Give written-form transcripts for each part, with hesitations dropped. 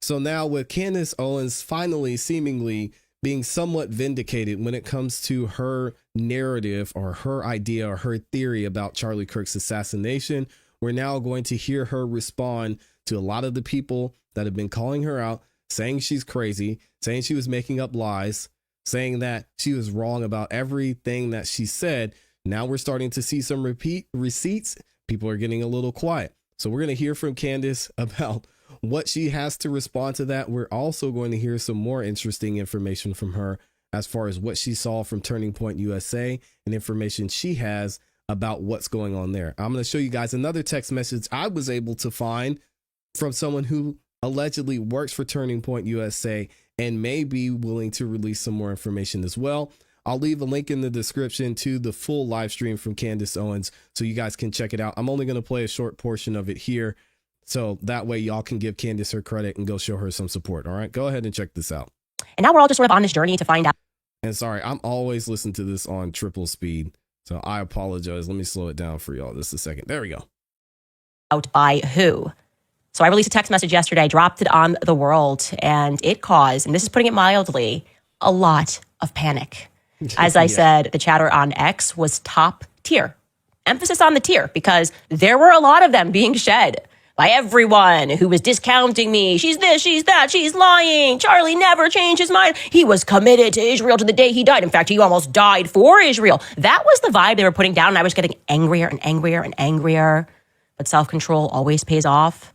So now with Candace Owens finally seemingly being somewhat vindicated when it comes to her narrative or her idea or her theory about Charlie Kirk's assassination, we're now going to hear her respond to a lot of the people that have been calling her out, saying she's crazy, saying she was making up lies, saying that she was wrong about everything that she said. Now we're starting to see some repeat receipts. People are getting a little quiet. So we're going to hear from Candace about what she has to respond to that. We're also going to hear some more interesting information from her as far as what she saw from Turning Point USA and information she has about what's going on there. I'm going to show you guys another text message I was able to find from someone who allegedly works for Turning Point USA and may be willing to release some more information as well. I'll leave a link in the description to the full live stream from Candace Owens so you guys can check it out. I'm only going to play a short portion of it here, so that way y'all can give Candace her credit and go show her some support. All right, go ahead and check this out. And now we're all just sort of on this journey to find out. And sorry, I'm always listening to this on triple speed, so I apologize. Let me slow it down for y'all just a second. There we go. Out by who? So I released a text message yesterday, dropped it on the world, and it caused, and this is putting it mildly, a lot of panic. As I said, the chatter on X was top tier. Emphasis on the tier, because there were a lot of them being shed by everyone who was discounting me. She's this, she's that, she's lying. Charlie never changed his mind. He was committed to Israel to the day he died. In fact, he almost died for Israel. That was the vibe they were putting down, and I was getting angrier and angrier and angrier. But self-control always pays off.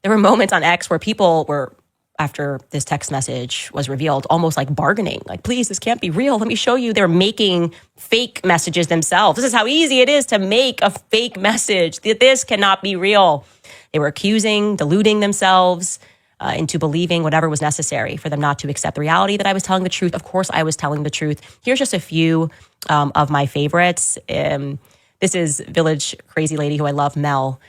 There were moments on X where people were, after this text message was revealed, almost like bargaining, like, please, this can't be real. Let me show you. They're making fake messages themselves. This is how easy it is to make a fake message. This cannot be real. They were accusing, deluding themselves into believing whatever was necessary for them not to accept the reality that I was telling the truth. Of course, I was telling the truth. Here's just a few of my favorites. This is Village Crazy Lady, who I love, Mel,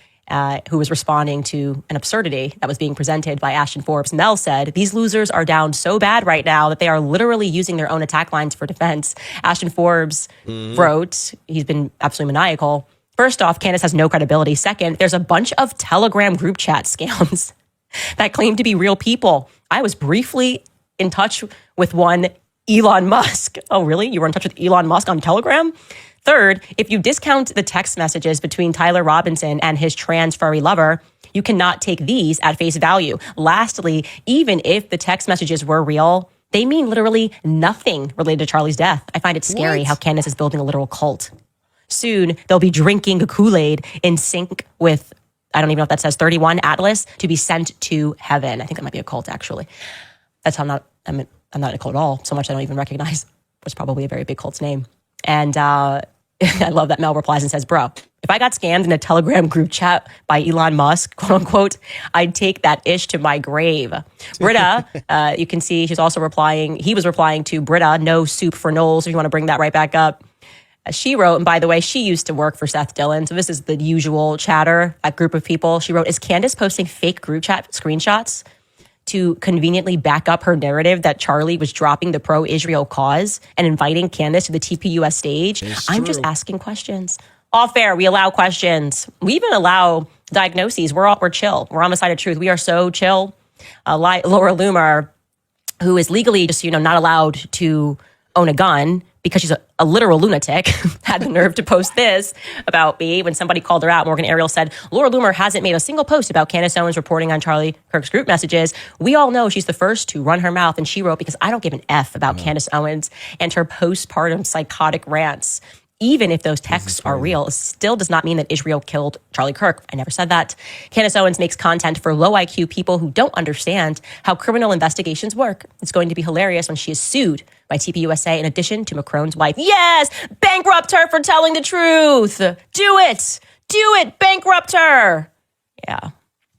who was responding to an absurdity that was being presented by Ashton Forbes. Mel said, these losers are down so bad right now that they are literally using their own attack lines for defense. Ashton Forbes wrote, he's been absolutely maniacal. First off, Candace has no credibility. Second, there's a bunch of Telegram group chat scams that claim to be real people. I was briefly in touch with one, Elon Musk. Oh, really? You were in touch with Elon Musk on Telegram? Third, if you discount the text messages between Tyler Robinson and his trans furry lover, you cannot take these at face value. Lastly, even if the text messages were real, they mean literally nothing related to Charlie's death. I find it scary how Candace is building a literal cult. Soon, they'll be drinking Kool-Aid in sync with, I don't even know if that says 31 Atlas, to be sent to heaven. I think that might be a cult, actually. That's how I'm not a cult at all, so much I don't even recognize. Was probably a very big cult's name. And I love that Mel replies and says, bro, if I got scammed in a Telegram group chat by Elon Musk, quote unquote, I'd take that ish to my grave. Britta, you can see she's also replying. He was replying to Britta, no soup for Knowles, if you want to bring that right back up. She wrote, and by the way, she used to work for Seth Dillon, so this is the usual chatter, that group of people. She wrote, is Candace posting fake group chat screenshots to conveniently back up her narrative that Charlie was dropping the pro-Israel cause and inviting Candace to the TPUS stage? I'm just asking questions. All fair. We allow questions. We even allow diagnoses. We're chill. We're on the side of truth. We are so chill. Laura Loomer, who is legally just, not allowed to own a gun because she's a literal lunatic, had the nerve to post this about me when somebody called her out. Morgan Ariel said, Laura Loomer hasn't made a single post about Candace Owens reporting on Charlie Kirk's group messages. We all know she's the first to run her mouth. And she wrote, because I don't give an F about Candace Owens and her postpartum psychotic rants. Even if those texts are real, it still does not mean that Israel killed Charlie Kirk. I never said that. Candace Owens makes content for low IQ people who don't understand how criminal investigations work. It's going to be hilarious when she is sued by TPUSA in addition to Macron's wife. Yes! Bankrupt her for telling the truth! Do it! Do it! Bankrupt her! Yeah.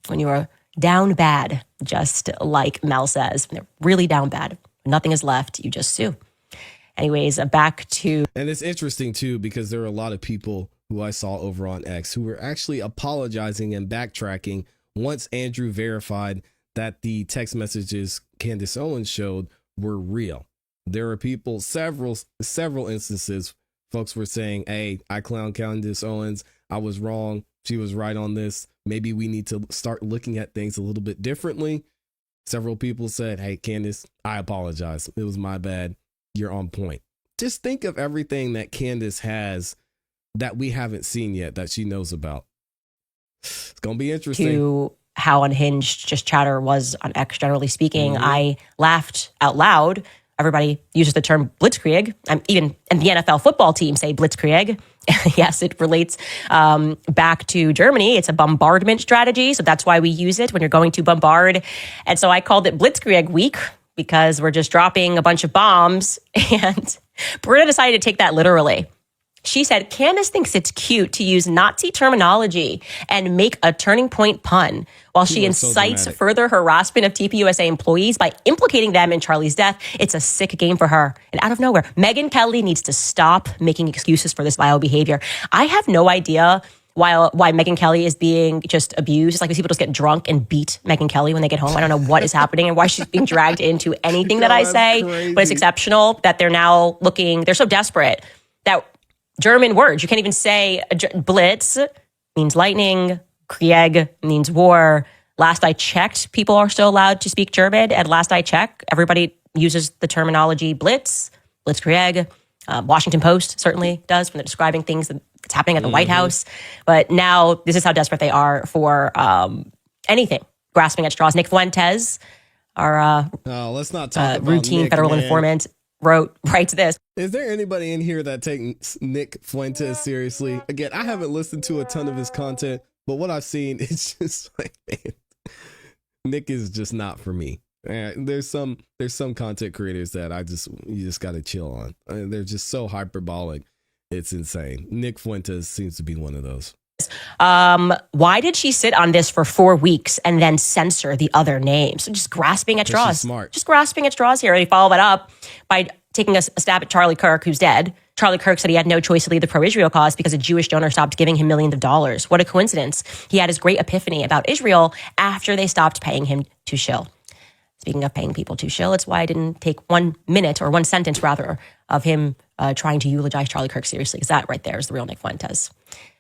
When you are down bad, just like Mel says, when they're really down bad, nothing is left, you just sue. Anyways, back to... And it's interesting, too, because there are a lot of people who I saw over on X who were actually apologizing and backtracking once Andrew verified that the text messages Candace Owens showed were real. There are people, several instances, folks were saying, hey, I clown Candace Owens. I was wrong. She was right on this. Maybe we need to start looking at things a little bit differently. Several people said, hey, Candace, I apologize. It was my bad. You're on point. Just think of everything that Candace has that we haven't seen yet that she knows about. It's going to be interesting. To how unhinged just chatter was on X, generally speaking. I laughed out loud. Everybody uses the term blitzkrieg. Even in the NFL football team say blitzkrieg. Yes, it relates back to Germany. It's a bombardment strategy. So that's why we use it when you're going to bombard. And so I called it blitzkrieg week because we're just dropping a bunch of bombs. And Britta decided to take that literally. She said, Candace thinks it's cute to use Nazi terminology and make a turning point pun while she incites further harassment of TPUSA employees by implicating them in Charlie's death. It's a sick game for her. And out of nowhere, Megyn Kelly needs to stop making excuses for this vile behavior. I have no idea why Megyn Kelly is being just abused. It's like these people just get drunk and beat Megyn Kelly when they get home. I don't know what is happening and why she's being dragged into anything that I say. Crazy. But it's exceptional that they're now they're so desperate that German words. You can't even say blitz means lightning. Krieg means war. Last I checked, people are still allowed to speak German. And last I checked, everybody uses the terminology blitz, blitzkrieg. Washington Post certainly does when they're describing things that's happening at the White House. But now this is how desperate they are for anything, grasping at straws. Nick Fuentes, our let's not talk about routine Nick, federal man. informant, writes this. Is there anybody in here that takes Nick Fuentes seriously? Again, I haven't listened to a ton of his content, but what I've seen, it's just like, man, Nick is just not for me. There's some content creators that you just got to chill on. They're just so hyperbolic. It's insane. Nick Fuentes seems to be one of those. Why did she sit on this for 4 weeks and then censor the other names? So just grasping at straws. Smart. Just grasping at straws here. And he followed that up by taking a stab at Charlie Kirk, who's dead. Charlie Kirk said he had no choice to lead the pro-Israel cause because a Jewish donor stopped giving him millions of dollars. What a coincidence. He had his great epiphany about Israel after they stopped paying him to shill. Speaking of paying people to shill, it's why I didn't take 1 minute or one sentence rather of him trying to eulogize Charlie Kirk seriously, because that right there is the real Nick Fuentes.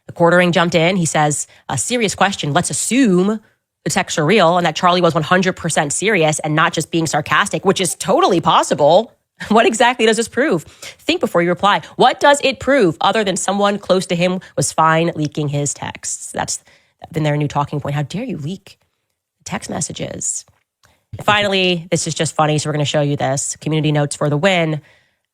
The quartering jumped in. He says, a serious question. Let's assume the texts are real and that Charlie was 100% serious and not just being sarcastic, which is totally possible. What exactly does this prove? Think before you reply. What does it prove other than someone close to him was fine leaking his texts? That's been their new talking point. How dare you leak text messages? Finally, this is just funny, so we're going to show you this. Community notes for the win.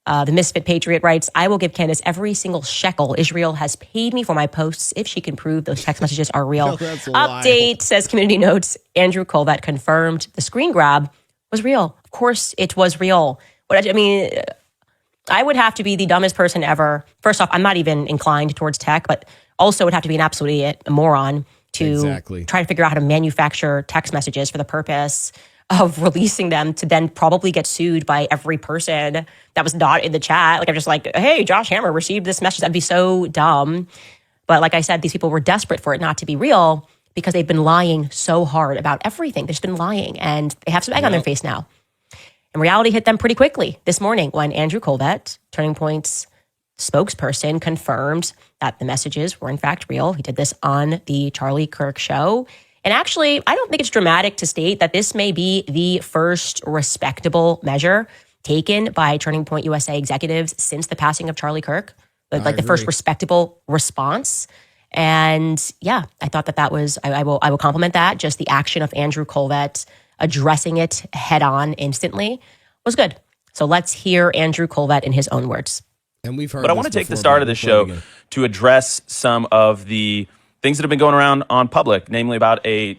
The Misfit Patriot writes, I will give Candace every single shekel Israel has paid me for my posts if she can prove those text messages are real. Update, says Community Notes. Andrew Colvett confirmed the screen grab was real. Of course it was real. But I mean, I would have to be the dumbest person ever. First off, I'm not even inclined towards tech, but also would have to be an absolute idiot, a moron, to try to figure out how to manufacture text messages for the purpose of releasing them to then probably get sued by every person that was not in the chat. Like, I'm just like, hey, Josh Hammer received this message. That'd be so dumb. But like I said, these people were desperate for it not to be real because they've been lying so hard about everything. They've just been lying and they have some egg on their face now. And reality hit them pretty quickly this morning when Andrew Colvett, Turning Point's spokesperson, confirmed that the messages were in fact real. He did this on the Charlie Kirk show. And actually, I don't think it's dramatic to state that this may be the first respectable measure taken by Turning Point USA executives since the passing of Charlie Kirk, like the first respectable response. And yeah, I thought that was, I will compliment that. Just the action of Andrew Colvett addressing it head on instantly was good. So let's hear Andrew Colvett in his own words. And we've heard. But I want to take the start of the show to address some of the things that have been going around on public, namely about a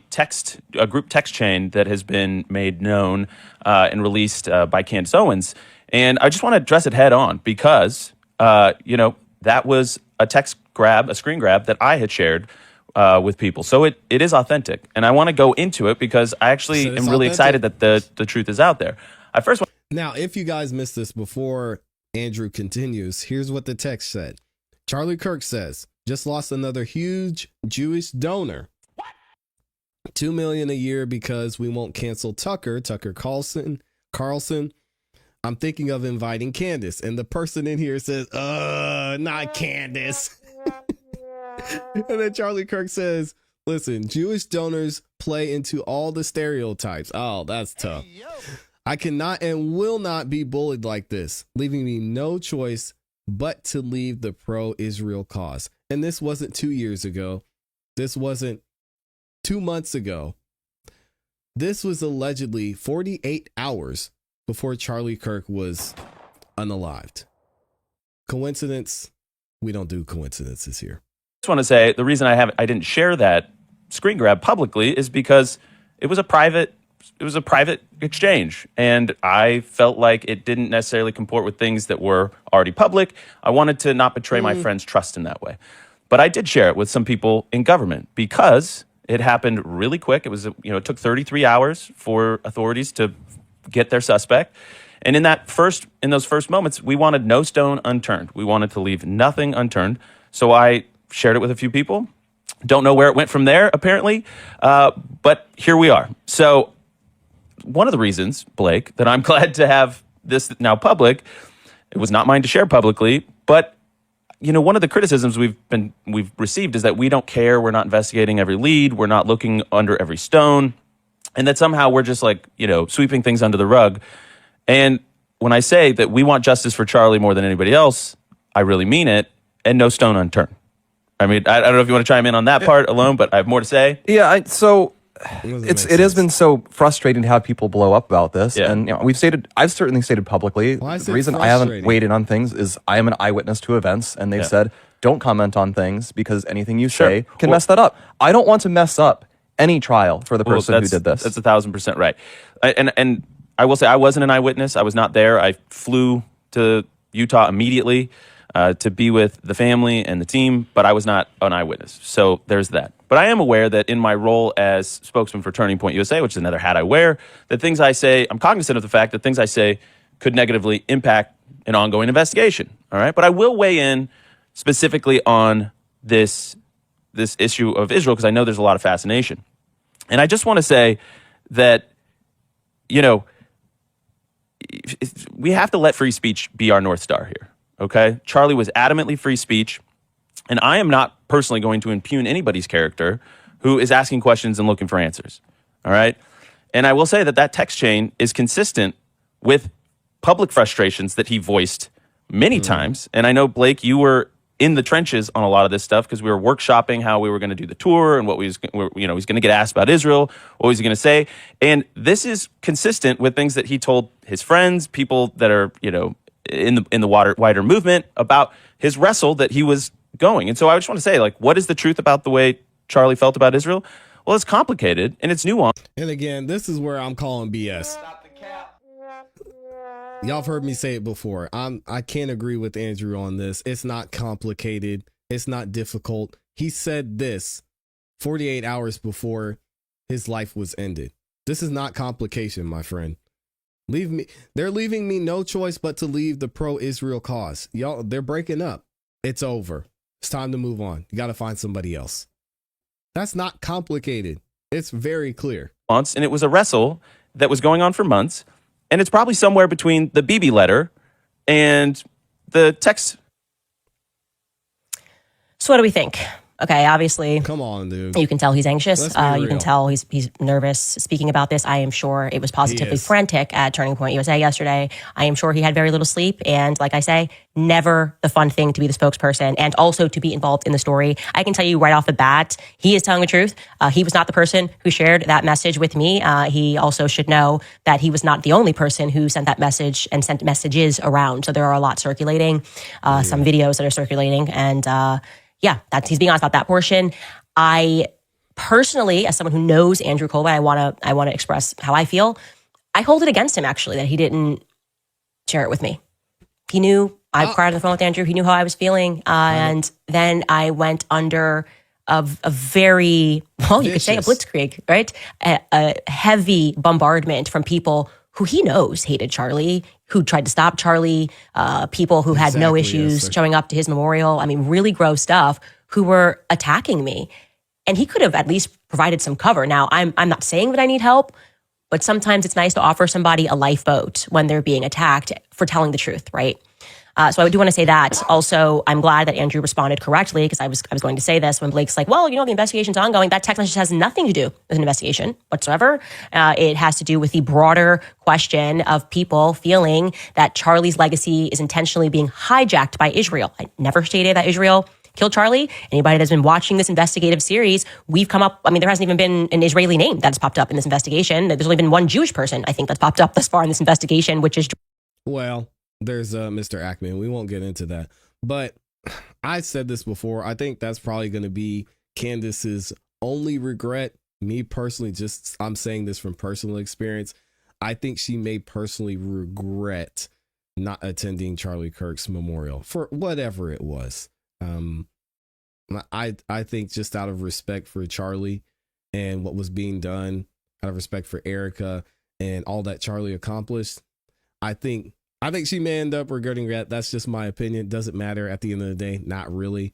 group text chain that has been made known and released by Candace Owens. And I just want to address it head on because, that was a screen grab that I had shared with people. So it is authentic. And I want to go into it because I actually am really excited that the truth is out there. Now, if you guys missed this before Andrew continues, here's what the text said. Charlie Kirk says, just lost another huge Jewish donor. What? $2 million a year because we won't cancel Tucker Carlson. I'm thinking of inviting Candace. And the person in here says, not Candace. And then Charlie Kirk says, Listen, Jewish donors play into all the stereotypes. Oh, that's tough. I cannot and will not be bullied like this, leaving me no choice but to leave the pro-Israel cause. And this wasn't 2 years ago. This wasn't 2 months ago. This was allegedly 48 hours before Charlie Kirk was unalived. Coincidence? We don't do coincidences here. I just want to say the reason I didn't share that screen grab publicly is because it was a private exchange, and I felt like it didn't necessarily comport with things that were already public. I wanted to not betray my friend's trust in that way. But I did share it with some people in government because it happened really quick. It was, it took 33 hours for authorities to get their suspect. And in those first moments, we wanted no stone unturned. We wanted to leave nothing unturned. So I shared it with a few people. Don't know where it went from there, apparently. But here we are. So one of the reasons, Blake, that I'm glad to have this now public, it was not mine to share publicly, but one of the criticisms we've received is that we don't care. We're not investigating every lead. We're not looking under every stone. And that somehow we're just sweeping things under the rug. And when I say that we want justice for Charlie more than anybody else, I really mean it, and no stone unturned. I mean, I don't know if you want to chime in on that part alone, but I have more to say. Yeah, it has been so frustrating to have people blow up about this, and I've certainly stated publicly the reason I haven't weighed in on things is I am an eyewitness to events, and they've said don't comment on things because anything you say can mess that up. I don't want to mess up any trial for the person who did this. That's 1,000% right, and I will say I wasn't an eyewitness. I was not there. I flew to Utah immediately to be with the family and the team, but I was not an eyewitness. So there's that. But I am aware that in my role as spokesman for Turning Point USA, which is another hat I wear, that things I say, I'm cognizant of the fact that things I say could negatively impact an ongoing investigation. All right. But I will weigh in specifically on this issue of Israel because I know there's a lot of fascination. And I just want to say that, we have to let free speech be our North Star here. Okay. Charlie was adamantly free speech. And I am not personally going to impugn anybody's character who is asking questions and looking for answers. All right. And I will say that text chain is consistent with public frustrations that he voiced many times. And I know, Blake, you were in the trenches on a lot of this stuff because we were workshopping how we were going to do the tour and what he's going to get asked about Israel, what was he going to say. And this is consistent with things that he told his friends, people that are, in the wider movement about his wrestle that he was going. And so I just want to say, what is the truth about the way Charlie felt about Israel? Well, it's complicated and it's nuanced. And again, this is where I'm calling BS. Y'all have heard me say it before. I can't agree with Andrew on this. It's not complicated. It's not difficult. He said this 48 hours before his life was ended. This is not complication, my friend. They're leaving me no choice but to leave the pro-Israel cause. Y'all, they're breaking up. It's over. It's time to move on. You got to find somebody else. That's not complicated. It's very clear. And it was a wrestle that was going on for months. And it's probably somewhere between the BB letter and the text. So what do we think? Okay, obviously, come on, dude. You can tell he's anxious. You can tell he's nervous speaking about this. I am sure it was positively frantic at Turning Point USA yesterday. I am sure he had very little sleep. And like I say, never the fun thing to be the spokesperson and also to be involved in the story. I can tell you right off the bat, he is telling the truth. He was not the person who shared that message with me. He also should know that he was not the only person who sent that message and sent messages around. So there are a lot circulating, some videos that are circulating, and he's being honest about that portion. I personally, as someone who knows Andrew Colby, I want to express how I feel. I hold it against him, actually, that he didn't share it with me. He knew I cried on the phone with Andrew. He knew how I was feeling. And then I went under a very, you could say a blitzkrieg, right? A heavy bombardment from people who he knows hated Charlie, who tried to stop Charlie, people who had no issues showing up to his memorial. I mean, really gross stuff, who were attacking me. And he could have at least provided some cover. Now, I'm not saying that I need help, but sometimes it's nice to offer somebody a lifeboat when they're being attacked for telling the truth, right? So I do want to say that. Also, I'm glad that Andrew responded correctly, because I was going to say this when Blake's like, well, the investigation's ongoing. That text message has nothing to do with an investigation whatsoever. It has to do with the broader question of people feeling that Charlie's legacy is intentionally being hijacked by Israel. I never stated that Israel killed Charlie. Anybody that's been watching this investigative series, we've come up, there hasn't even been an Israeli name that's popped up in this investigation. There's only been one Jewish person, I think, that's popped up thus far in this investigation, which is... Well, there's Mr. Ackman. We won't get into that. But I said this before. I think that's probably going to be Candace's only regret. Me personally, I'm saying this from personal experience. I think she may personally regret not attending Charlie Kirk's memorial for whatever it was. I think just out of respect for Charlie and what was being done, out of respect for Erica and all that Charlie accomplished, I think she may end up regretting that. That's just my opinion. Doesn't matter at the end of the day. Not really.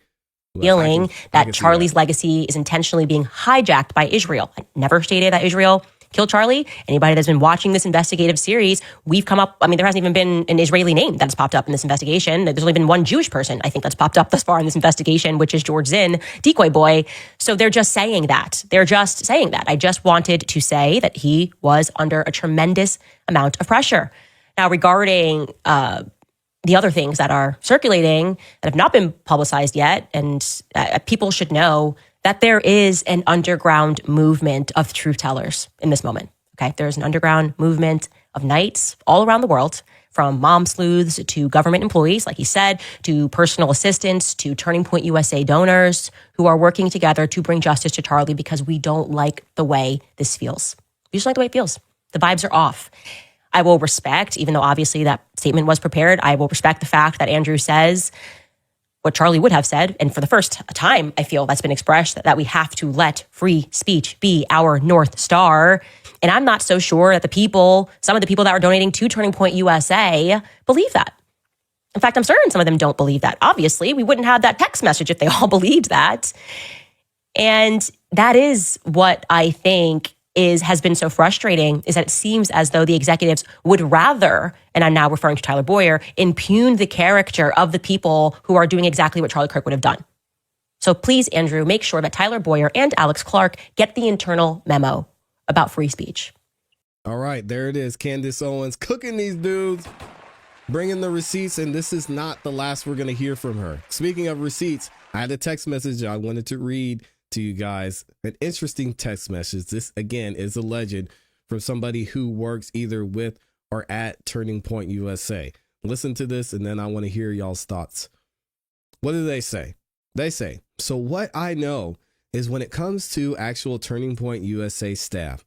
Feeling that Charlie's legacy is intentionally being hijacked by Israel. I never stated that Israel killed Charlie. Anybody that's been watching this investigative series, we've come up, there hasn't even been an Israeli name that's popped up in this investigation. There's only been one Jewish person, I think, that's popped up thus far in this investigation, which is George Zinn, Decoy Boy. So they're just saying that. I just wanted to say that he was under a tremendous amount of pressure. Now, regarding the other things that are circulating that have not been publicized yet, and people should know that there is an underground movement of truth tellers in this moment. Okay, there's an underground movement of knights all around the world, from mom sleuths to government employees, like he said, to personal assistants, to Turning Point USA donors, who are working together to bring justice to Charlie, because we don't like the way this feels. We just don't like the way it feels. The vibes are off. I will respect, even though obviously that statement was prepared, I will respect the fact that Andrew says what Charlie would have said. And for the first time, I feel that's been expressed, that we have to let free speech be our North Star. And I'm not so sure that some of the people that are donating to Turning Point USA believe that. In fact, I'm certain some of them don't believe that. Obviously, we wouldn't have that text message if they all believed that. And that is what I think has been so frustrating, is that it seems as though the executives would rather, and I'm now referring to Tyler Boyer, impugn the character of the people who are doing exactly what Charlie Kirk would have done. So please, Andrew, make sure that Tyler Boyer and Alex Clark get the internal memo about free speech. All right, there it is. Candace Owens cooking these dudes, bringing the receipts, and this is not the last we're going to hear from her. Speaking of receipts, I had a text message I wanted to read to you guys. An interesting text message. This, again, is alleged from somebody who works either with or at Turning Point USA. Listen to this, and then I want to hear y'all's thoughts. What do they say? They say, so what I know is when it comes to actual Turning Point USA staff,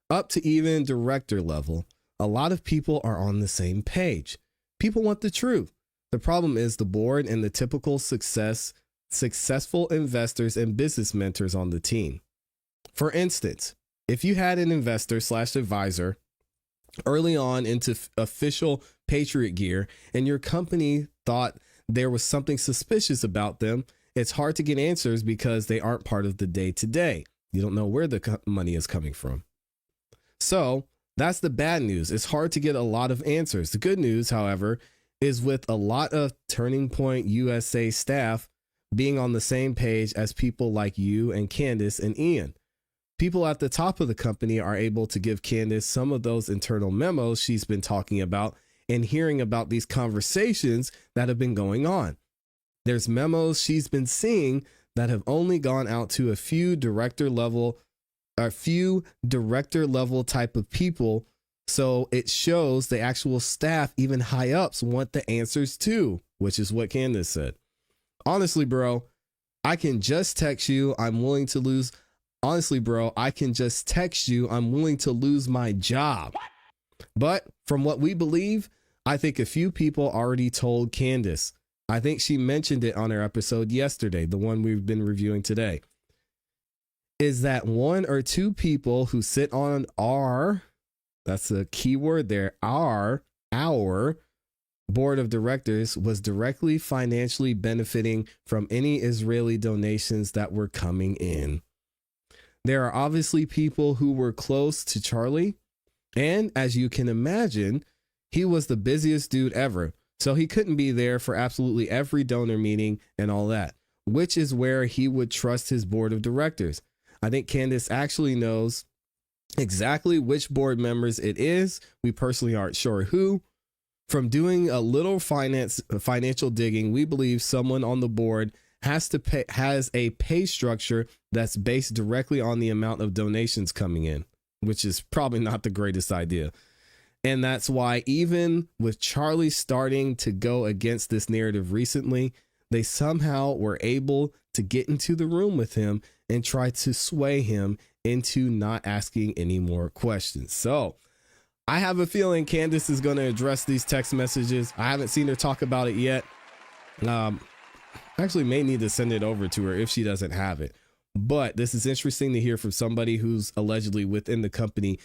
up to even director level, a lot of people are on the same page. People want the truth. The problem is the board and the typical successful investors and business mentors on the team. For instance, if you had an investor / advisor early on into official Patriot gear and your company thought there was something suspicious about them, it's hard to get answers because they aren't part of the day-to-day. You don't know where the money is coming from. So that's the bad news. It's hard to get a lot of answers. The good news, however, is with a lot of Turning Point USA staff being on the same page as people like you and Candace and Ian. People at the top of the company are able to give Candace some of those internal memos she's been talking about and hearing about these conversations that have been going on. There's memos she's been seeing that have only gone out to a few director level type of people. So it shows the actual staff, even high ups, want the answers too, which is what Candace said. Honestly, bro, I can just text you. I'm willing to lose. Honestly, bro, I can just text you. I'm willing to lose my job. But from what we believe, I think a few people already told Candace. I think she mentioned it on her episode yesterday, the one we've been reviewing today. Is that one or two people who sit on that's a key word there, our board of directors was directly financially benefiting from any Israeli donations that were coming in. There are obviously people who were close to Charlie, and as you can imagine, he was the busiest dude ever. So he couldn't be there for absolutely every donor meeting and all that, which is where he would trust his board of directors. I think Candace actually knows exactly which board members it is. We personally aren't sure who. From doing a little financial digging, we believe someone on the board has a pay structure that's based directly on the amount of donations coming in, which is probably not the greatest idea. And that's why even with Charlie starting to go against this narrative recently, they somehow were able to get into the room with him and try to sway him into not asking any more questions. So I have a feeling Candace is going to address these text messages. I haven't seen her talk about it yet. Actually may need to send it over to her if she doesn't have it. But this is interesting to hear from somebody who's allegedly within the company,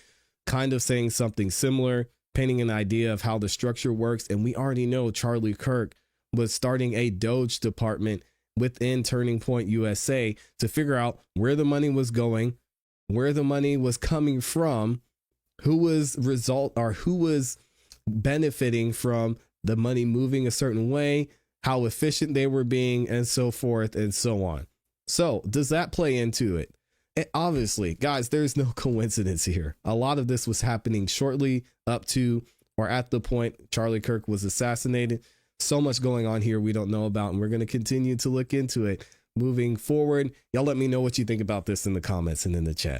kind of saying something similar, painting an idea of how the structure works. And we already know Charlie Kirk was starting a Doge department within Turning Point USA to figure out where the money was going, where the money was coming from, who was benefiting from the money moving a certain way, how efficient they were being, and so forth and so on. So does that play into it? And obviously, guys, there's no coincidence here. A lot of this was happening shortly up to or at the point Charlie Kirk was assassinated. So much going on here we don't know about, and we're going to continue to look into it moving forward. Y'all let me know what you think about this in the comments and in the chat.